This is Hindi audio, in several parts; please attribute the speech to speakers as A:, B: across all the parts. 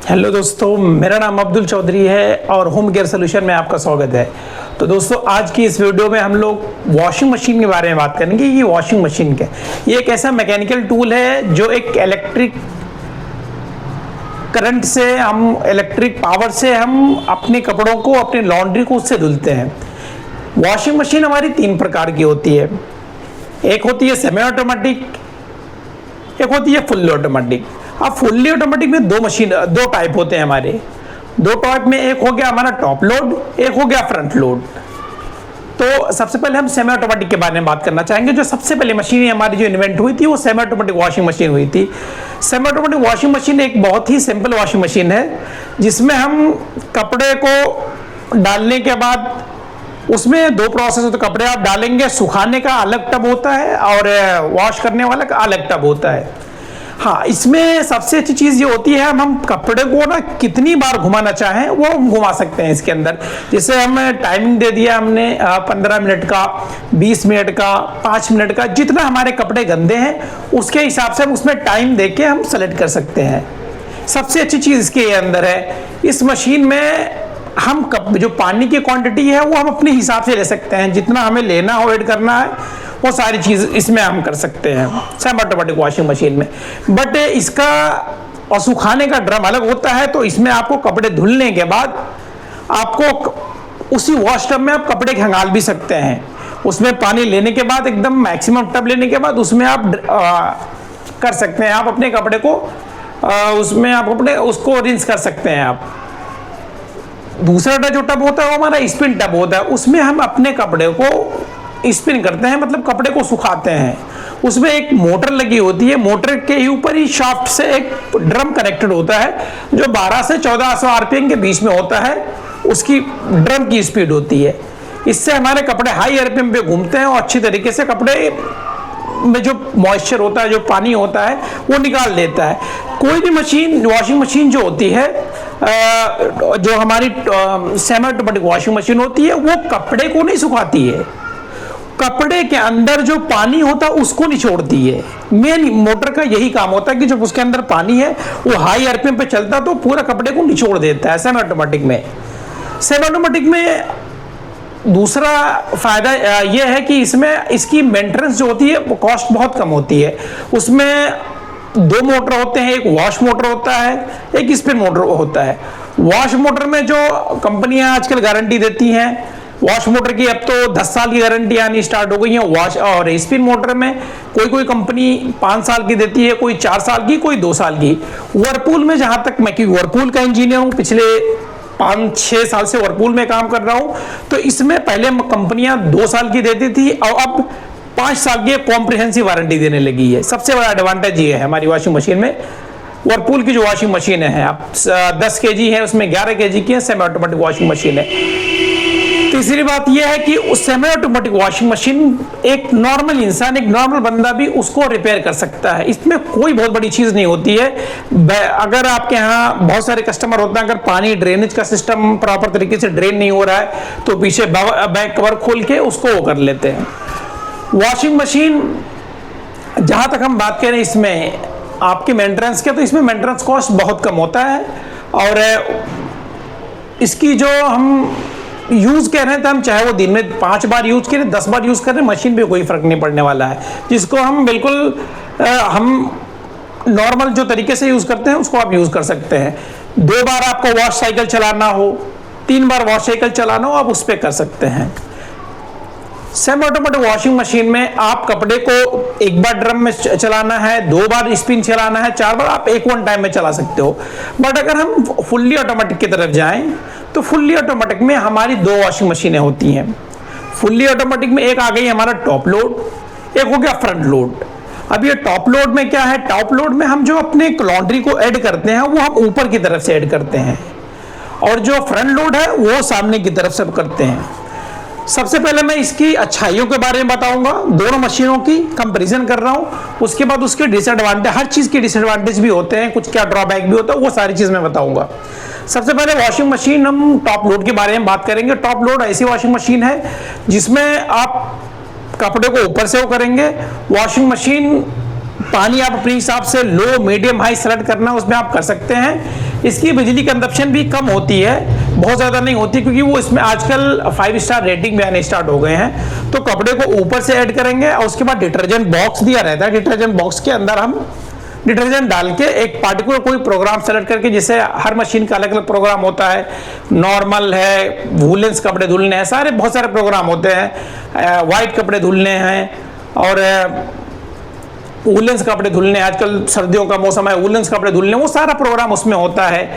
A: हेलो दोस्तों, मेरा नाम अब्दुल चौधरी है और होम केयर सोल्यूशन में आपका स्वागत है। तो दोस्तों, आज की इस वीडियो में हम लोग वॉशिंग मशीन के बारे में बात करेंगे। ये वॉशिंग मशीन क्या है? ये एक ऐसा मैकेनिकल टूल है जो एक इलेक्ट्रिक करंट से इलेक्ट्रिक पावर से हम अपने कपड़ों को, अपने लॉन्ड्री को उससे धुलते हैं। वॉशिंग मशीन हमारी 3 प्रकार की होती है। एक होती है सेमी ऑटोमेटिक, एक होती है फुल्ली ऑटोमेटिक। अब फुल्ली ऑटोमेटिक में दो टाइप होते हैं हमारे। दो टाइप में एक हो गया हमारा टॉप लोड, एक हो गया फ्रंट लोड। तो सबसे पहले हम सेमी ऑटोमेटिक के बारे में बात करना चाहेंगे। जो सबसे पहले मशीन हमारी जो इन्वेंट हुई थी वो सेमी ऑटोमेटिक वॉशिंग मशीन हुई थी। सेमी ऑटोमेटिक वॉशिंग मशीन एक बहुत ही सिंपल वॉशिंग मशीन है जिसमें हम कपड़े को डालने के बाद उसमें 2 प्रोसेस होते हैं। कपड़े आप डालेंगे, सुखाने का अलग टब होता है और वॉश करने वाला का अलग टब होता है। हाँ, इसमें सबसे अच्छी चीज़ ये होती है हम कपड़े को ना कितनी बार घुमाना चाहें वो हम घुमा सकते हैं इसके अंदर। जैसे हम टाइमिंग दे दिया हमने 15 मिनट का, 20 मिनट का, 5 मिनट का, जितना हमारे कपड़े गंदे हैं उसके हिसाब से हम उसमें टाइम दे के हम सेलेक्ट कर सकते हैं। सबसे अच्छी चीज़ इसके अंदर है, इस मशीन में हम जो पानी की क्वांटिटी है वो हम अपने हिसाब से ले सकते हैं। जितना हमें लेना हो, ऐड करना है, वो सारी चीज़ इसमें हम कर सकते हैं सेमी ऑटोमेटिक वॉशिंग मशीन में। बट इसका और सुखाने का ड्रम अलग होता है। तो इसमें आपको कपड़े धुलने के बाद आपको उसी वॉश टब में आप कपड़े खंगाल भी सकते हैं। उसमें पानी लेने के बाद एकदम मैक्सिमम टब लेने के बाद उसमें आप कर सकते हैं, आप अपने कपड़े को उसमें आप अपने उसको रिंस कर सकते हैं आप। दूसरा जो टब होता है वो हमारा स्पिन टब होता है। उसमें हम अपने कपड़े को स्पिन करते हैं, मतलब कपड़े को सुखाते हैं। उसमें एक मोटर लगी होती है, मोटर के ऊपर ही शाफ्ट से एक ड्रम कनेक्टेड होता है जो 12 से 1400 आरपीएम के बीच में होता है। उसकी ड्रम की स्पीड होती है। इससे हमारे कपड़े हाई आरपीएम पे घूमते हैं और अच्छी तरीके से कपड़े में जो मॉइस्चर होता है, जो पानी होता है, वो निकाल देता है। कोई भी मशीन, वॉशिंग मशीन जो होती है, जो हमारी सेमी ऑटोमेटिक वॉशिंग मशीन होती है, वो कपड़े को नहीं सुखाती है, कपड़े के अंदर जो पानी होता है उसको निचोड़ती है। मेन मोटर का यही काम होता है कि जब उसके अंदर पानी है वो हाई आरपीएम पे चलता है तो पूरा कपड़े को निचोड़ देता है सेमी ऑटोमेटिक में। सेमी ऑटोमेटिक में दूसरा फायदा यह है कि इसमें इसकी मेंटेनेंस जो होती है वो कॉस्ट बहुत कम होती है। उसमें 2 मोटर होते हैं, एक वॉश मोटर होता है, एक स्पिन मोटर होता है। वॉश मोटर में जो कंपनियां आजकल गारंटी देती हैं, वॉश मोटर की अब तो 10 साल की गारंटी आनी स्टार्ट हो गई है। वॉश और स्पिन मोटर में कोई कंपनी 5 साल की देती है, कोई 4 साल की, कोई 2 साल की। वर्लपूल में जहां तक मैं, क्योंकि वर्लपूल का इंजीनियर हूं, पिछले 5-6 साल से वर्लपूल में काम कर रहा हूं, तो इसमें पहले कंपनियां 2 साल की देती थी और अब 5 साल की कॉम्प्रिहेंसिव वारंटी देने लगी है। सबसे बड़ा एडवांटेज ये है हमारी वॉशिंग मशीन में। वर्लपूल की जो वॉशिंग मशीन है, आप 10 kg है, उसमें 11 kg की है, सेमी ऑटोमेटिक वॉशिंग मशीन है। तीसरी बात यह है कि उस सेमी ऑटोमेटिक वॉशिंग मशीन एक नॉर्मल इंसान, एक नॉर्मल बंदा भी उसको रिपेयर कर सकता है। इसमें कोई बहुत बड़ी चीज नहीं होती है। अगर आपके यहाँ बहुत सारे कस्टमर होते हैं, अगर पानी ड्रेनेज का सिस्टम प्रॉपर तरीके से ड्रेन नहीं हो रहा है तो पीछे बैक कवर खोल के उसको वो कर लेते हैं। वॉशिंग मशीन जहां तक हम बात करें इसमें आपके मेंटेनेंस के, तो इसमें मेंटेनेंस कॉस्ट बहुत कम होता है। और इसकी जो हम यूज कर रहे हैं, तो हम चाहे वो दिन में 5 बार यूज करें, 10 बार यूज करें, मशीन पे कोई फर्क नहीं पड़ने वाला है। जिसको हम बिल्कुल हम नॉर्मल जो तरीके से यूज करते हैं उसको आप यूज कर सकते हैं। 2 बार आपको वॉश साइकिल चलाना हो, 3 बार वॉश साइकिल चलाना हो, आप उस पर कर सकते हैं। सेमी ऑटोमेटिक वॉशिंग मशीन में आप कपड़े को 1 बार ड्रम में चलाना है, 2 बार स्पिन चलाना है, 4 बार आप एक वन टाइम में चला सकते हो। बट अगर हम फुल्ली ऑटोमेटिक की तरफ जाएं तो फुल्ली ऑटोमेटिक में हमारी 2 वॉशिंग मशीनें होती हैं। फुल्ली ऑटोमेटिक में एक आ गई हमारा टॉप लोड, एक हो गया फ्रंट लोड। अब ये टॉप लोड में क्या है, टॉप लोड में हम जो अपने लॉन्ड्री को ऐड करते हैं वो हम ऊपर की तरफ से ऐड करते हैं, और जो फ्रंट लोड है वो सामने की तरफ से करते हैं। सबसे पहले मैं इसकी अच्छाइयों के बारे में बताऊंगा, दोनों मशीनों की कंपैरिजन कर रहा हूं। उसके बाद उसके डिसएडवांटेज, हर चीज के डिसएडवांटेज भी होते हैं, कुछ क्या ड्रॉबैक भी होता है, वो सारी चीज मैं बताऊंगा। सबसे पहले वॉशिंग मशीन, हम टॉप लोड के बारे में बात करेंगे। टॉप लोड ऐसी वॉशिंग मशीन है जिसमें आप कपड़े को ऊपर से वो करेंगे। वॉशिंग मशीन पानी आप अपने हिसाब से लो, मीडियम, हाई सेलेक्ट करना उसमें आप कर सकते हैं। इसकी बिजली कंजप्शन भी कम होती है, बहुत ज़्यादा नहीं होती, क्योंकि वो इसमें आजकल 5 स्टार रेटिंग भी आने स्टार्ट हो गए हैं। तो कपड़े को ऊपर से ऐड करेंगे और उसके बाद डिटर्जेंट बॉक्स दिया रहता है, डिटर्जेंट बॉक्स के अंदर हम डिटर्जेंट डाल के एक पार्टिकुलर कोई प्रोग्राम सेलेक्ट करके, जैसे हर मशीन का अलग अलग प्रोग्राम होता है, नॉर्मल है, वूलेंस कपड़े धुलने हैं, सारे बहुत सारे प्रोग्राम होते हैं, वाइट कपड़े धुलने हैं और वूलेंस कपड़े धुलने, आजकल सर्दियों का मौसम है, वूलेंस कपड़े धुलने, वो सारा प्रोग्राम उसमें होता है।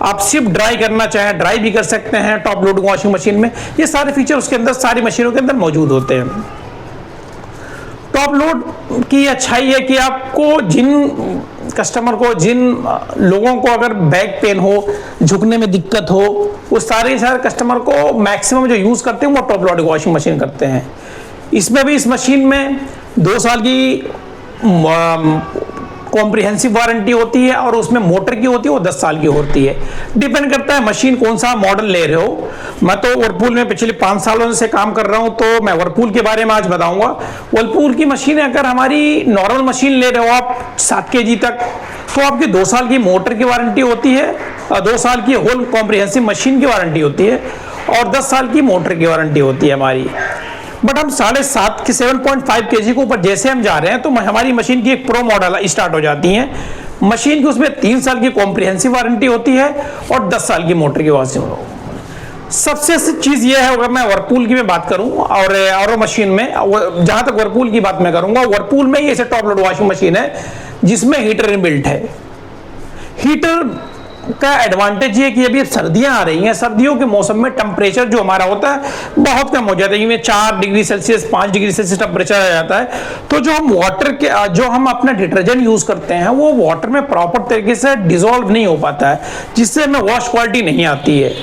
A: आप सिर्फ ड्राई करना चाहें ड्राई भी कर सकते हैं टॉप लोड वॉशिंग मशीन में। ये सारे फीचर उसके अंदर सारी मशीनों के अंदर मौजूद होते हैं। टॉप लोड की अच्छाई है कि आपको जिन कस्टमर को, जिन लोगों को अगर बैक पेन हो, झुकने में दिक्कत हो, वो सारे कस्टमर को मैक्सिमम जो यूज़ करते हैं वो टॉप लोड वॉशिंग मशीन करते हैं। इसमें भी, इस मशीन में 2 साल की कॉम्प्रिहेंसिव वारंटी होती है और उसमें मोटर की होती है वो 10 साल की होती है। डिपेंड करता है मशीन कौन सा मॉडल ले रहे हो। मैं तो वर्लपूल में पिछले 5 सालों से काम कर रहा हूं, तो मैं वर्लपूल के बारे में आज बताऊंगा। वर्लपूल की मशीन अगर हमारी नॉर्मल मशीन ले रहे हो आप 7 kg तक, तो आपकी 2 साल की मोटर की वारंटी होती है और 2 साल की होल कॉम्प्रिहेंसिव मशीन की वारंटी होती है और 10 साल की मोटर की वारंटी होती है हमारी। बट हम 7.5 के 7.5 kg के ऊपर जैसे हम जा रहे हैं तो हमारी मशीन की एक प्रो मॉडल स्टार्ट हो जाती है। मशीन की उसमें 3 साल की कॉम्प्रिहेंसिव वारंटी होती है और 10 साल की मोटर की वारंटी। सबसे चीज ये है, अगर मैं वर्लपूल की मैं बात करूं और मशीन में, जहां तक वर्लपूल की बात मैं करूंगा, वर्लपूल में ये टॉप लोड वॉशिंग मशीन है जिसमें हीटर इनबिल्ट है। हीटर का एडवांटेज ये कि अभी सर्दियां आ रही हैं, सर्दियों के मौसम में टेम्परेचर जो हमारा होता है बहुत कम हो जाता है, इनमें 4 degree Celsius 5 degree Celsius temperature आ जाता है। तो जो हम वाटर के, जो हम अपना डिटर्जेंट यूज करते हैं वो वाटर में प्रॉपर तरीके से डिसॉल्व नहीं हो पाता है, जिससे हमें वॉश क्वालिटी नहीं आती है।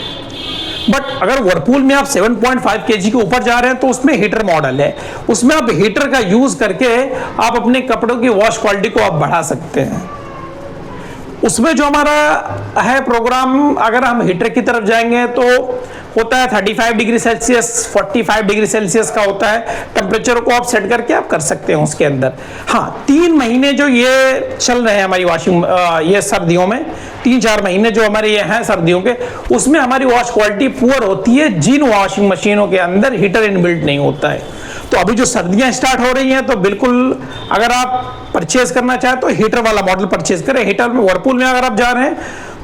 A: बट अगर वर्लपूल में आप 7.5 kg के ऊपर जा रहे हैं तो उसमें हीटर मॉडल है, उसमें आप हीटर का यूज करके आप अपने कपड़ों की वॉश क्वालिटी को आप बढ़ा सकते हैं। उसमें जो हमारा है प्रोग्राम, अगर हम हीटर की तरफ जाएंगे तो होता है 35 डिग्री सेल्सियस 45 डिग्री सेल्सियस का होता है। टेम्परेचर को आप सेट करके आप कर सकते हैं उसके अंदर। हाँ, 3 महीने जो ये चल रहे हैं हमारी वॉशिंग, ये सर्दियों में 3-4 महीने जो हमारे ये हैं सर्दियों के, उसमें हमारी वॉश क्वालिटी पुअर होती है जिन वॉशिंग मशीनों के अंदर हीटर इनबिल्ट नहीं होता है। तो अभी जो सर्दियां स्टार्ट हो रही हैं तो बिल्कुल अगर आप परचेज करना चाहें तो हीटर वाला मॉडल परचेज करें। हीटर में वर्लपूल में अगर आप जा रहे हैं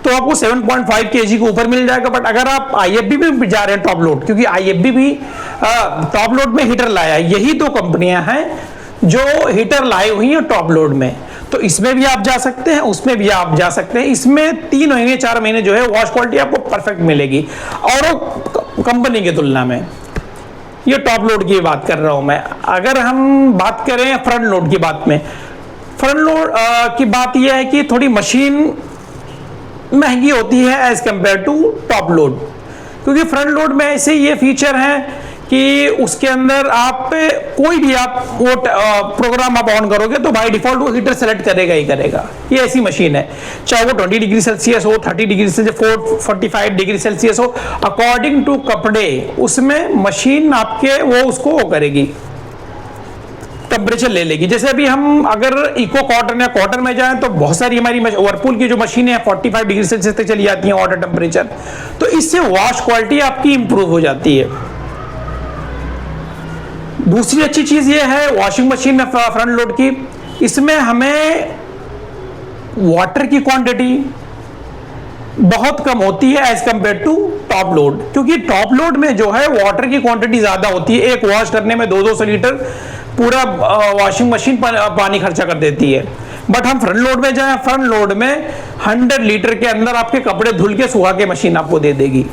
A: तो आपको 7.5 kg के ऊपर मिल जाएगा। बट अगर आप IFB में जा रहे हैं टॉप लोड, क्योंकि IFB भी टॉप लोड में हीटर लाया है, यही 2 कंपनियां हैं जो हीटर लाई हुई हैं टॉप लोड में, तो इसमें भी आप जा सकते हैं, उसमें भी आप जा सकते हैं। इसमें 3 महीने 4 महीने जो है वॉश क्वालिटी आपको परफेक्ट मिलेगी और कंपनी की तुलना में। ये टॉप लोड की बात कर रहा हूं मैं। अगर हम बात करें फ्रंट लोड की बात में, फ्रंट लोड की बात यह है कि थोड़ी मशीन महंगी होती है as compare to top load, क्योंकि फ्रंट लोड में ऐसे ये फीचर हैं कि उसके अंदर आप कोई भी आप वो प्रोग्राम आप ऑन करोगे तो बाय डिफॉल्ट वो हीटर सेलेक्ट करेगा ही करेगा। ये ऐसी मशीन है, चाहे वो 20 डिग्री सेल्सियस हो, 30 डिग्री सेल्सियस, 45 डिग्री सेल्सियस हो, अकॉर्डिंग टू कपड़े उसमें मशीन आपके वो उसको वो करेगी, टेम्परेचर ले लेगी। जैसे अभी हम अगर इको कॉटन या कॉटन में जाएं तो बहुत सारी हमारी वर्लपूल की जो मशीनें हैं 45 डिग्री सेल्सियस तक चली जाती हैं वाटर टेम्परेचर, तो इससे वॉश क्वालिटी आपकी इंप्रूव हो जाती है। दूसरी अच्छी चीज ये है वॉशिंग मशीन में फ्रंट लोड की, इसमें हमें वाटर की क्वांटिटी बहुत कम होती है as compare to top load, क्योंकि टॉप लोड में जो है वाटर की क्वांटिटी ज्यादा होती है। एक वॉश करने में 200 लीटर पूरा वॉशिंग मशीन पानी खर्चा कर देती है। बट हम फ्रंट लोड में जाएं, फ्रंट लोड में 100 लीटर के अंदर आपके कपड़े धुल के सुखा के मशीन आपको दे देगी।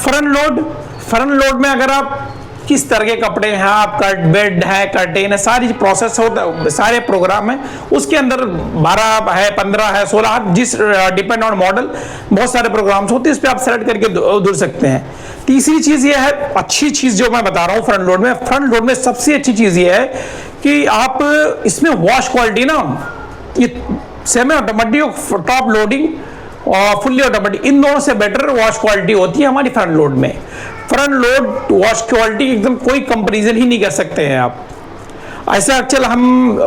A: फ्रंट लोड में अगर आप किस तरह के कपड़े हैं, आप कट बेड है, कर्टेन है, सारी प्रोसेस होता है, सारे प्रोग्राम है उसके अंदर 12 है, 15 है, 16, जिस डिपेंड ऑन मॉडल बहुत सारे प्रोग्राम्स होते हैं, इस पे आप सेलेक्ट करके धुल सकते हैं। तीसरी चीज ये है, अच्छी चीज जो मैं बता रहा हूँ फ्रंट लोड में सबसे अच्छी चीज ये है कि आप इसमें वॉश क्वालिटी ना, ये सेमी ऑटोमेटिक टॉप लोडिंग और फुल्ली ऑटोमेटिक, इन दोनों से बेटर वॉश क्वालिटी होती है हमारी फ्रंट लोड में। फ्रंट लोड वॉश क्वालिटी एकदम कोई कंपैरिजन ही नहीं कर सकते हैं आप। ऐसे एक्चुअल हम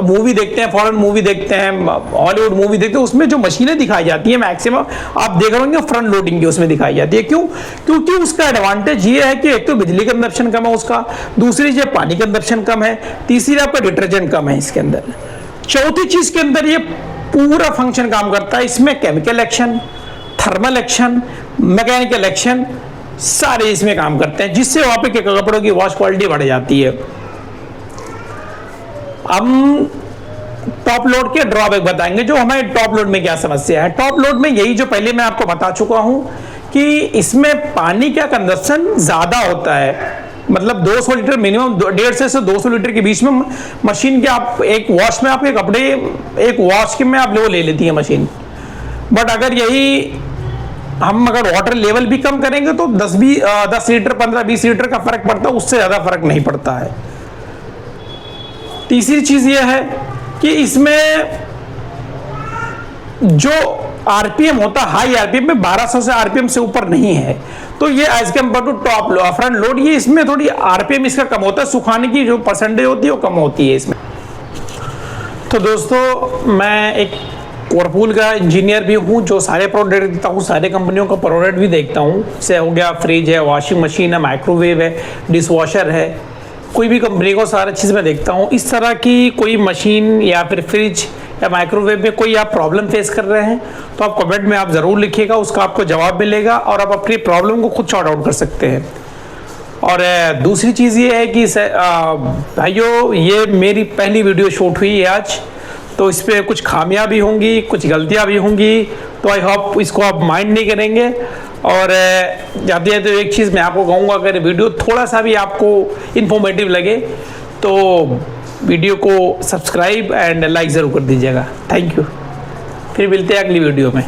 A: मूवी देखते हैं, फॉरेन मूवी देखते हैं, हॉलीवुड मूवी देखते हैं, उसमें जो मशीनें दिखाई जाती हैं मैक्सिमम आप देख रहे होंगे फ्रंट लोडिंग की उसमें दिखाई जाती है। क्यों? क्योंकि उसका एडवांटेज ये है कि एक तो बिजली कंजप्शन कम है उसका, दूसरी चीज पानी कंजप्शन कम है, तीसरी आपका डिटर्जेंट कम है इसके अंदर, चौथी चीज के अंदर ये पूरा फंक्शन काम करता है। इसमें chemical action, thermal action, mechanical action सारे इसमें काम करते हैं, जिससे वहां पे कपड़ों की वॉश क्वालिटी बढ़ जाती है। हम टॉप लोड के ड्रॉबैक बताएंगे, जो हमारे टॉप लोड में क्या समस्या है। टॉप लोड में यही जो पहले मैं आपको बता चुका हूं कि इसमें पानी का कंजप्शन ज्यादा होता है, मतलब 200 लीटर मिनिमम, 150 से 200 लीटर के बीच में मशीन के आप एक वॉश में आपके कपड़े एक वॉश के में आप वो ले लेती है मशीन। बट अगर यही हम अगर वाटर लेवल भी कम करेंगे तो 10 लीटर 15-20 लीटर का फर्क पड़ता है, उससे ज्यादा फर्क नहीं पड़ता है। तीसरी चीज यह है कि इसमें जो आरपीएम होता है हाई आरपीएम में 1200 से आरपीएम से ऊपर नहीं है, तो ये as compare to top front load ये इसमें थोड़ी आरपीएम इसका कम होता है, सुखाने की जो परसेंटेज होती है वो कम होती है इसमें। तो दोस्तों मैं एक वर्लपूल का इंजीनियर भी हूँ जो सारे प्रोडक्ट देखता हूँ, सारे कंपनियों का प्रोडक्ट भी देखता हूँ। जैसे हो गया फ्रिज है, वॉशिंग मशीन है, माइक्रोवेव है, डिश वॉशर है, कोई भी कंपनी को सारा चीज़ मैं देखता हूँ। इस तरह की कोई मशीन या फिर फ्रिज या माइक्रोवेव में कोई आप प्रॉब्लम फेस कर रहे हैं तो आप कमेंट में आप ज़रूर लिखिएगा, उसका आपको जवाब मिलेगा और आप अपनी प्रॉब्लम को खुद सॉर्ट आउट कर सकते हैं। और दूसरी चीज़ ये है कि भाइयों ये मेरी पहली वीडियो शूट हुई है आज, तो इस पर कुछ खामियां भी होंगी, कुछ गलतियां भी होंगी, तो आई होप इसको आप माइंड नहीं करेंगे। और जाते हैं तो एक चीज़ मैं आपको कहूँगा, अगर वीडियो थोड़ा सा भी आपको इन्फॉर्मेटिव लगे तो वीडियो को सब्सक्राइब एंड लाइक ज़रूर कर दीजिएगा। थैंक यू, फिर मिलते हैं अगली वीडियो में।